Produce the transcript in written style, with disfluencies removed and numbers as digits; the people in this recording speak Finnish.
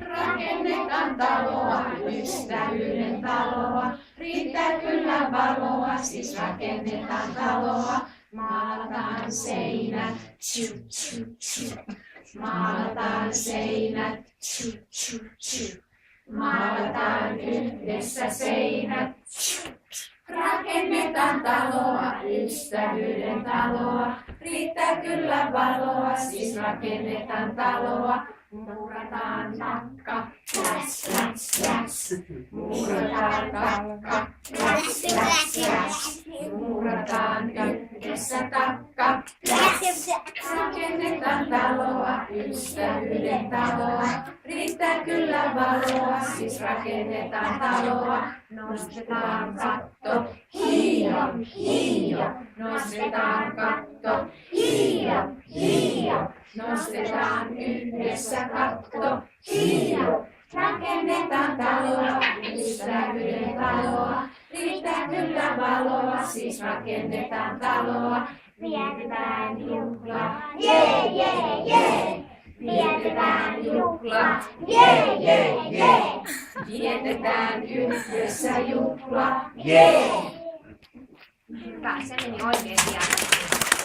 Rakennetaan taloa, ystävyyden taloa. Riittää kyllä valoa, siis rakennetaan taloa. Maalataan seinät, tju, tju, tju. Maalataan seinät, tju, tju, tju. Maalataan yhdessä seinät, tju. Rakennetaan taloa, ystävyyden taloa. Riittää kyllä valoa, siis rakennetaan taloa. Muurataan takka, läs, läs, läs. Muurataan takka, läs, läs, läs. Muurataan yhdessä takka, läs. Rakennetaan taloa, ystävyyden taloa. Riittää kyllä valoa, siis rakennetaan taloa. Nostetaan katto, hiio, hiio. Nostetaan katto, hiio, hiio. Nostetaan yhdessä katto, hiio. Rakennetaan taloa, ystävyyden taloa. Riittää kyllä valoa, siis rakennetaan taloa. Vietetään juhlaa, jee, jee, jee. Vietetään juhlaa, jee, jee, jee. Vietetään yhdessä juhlaa, jee. Hyvä, se meni oikein hienosti.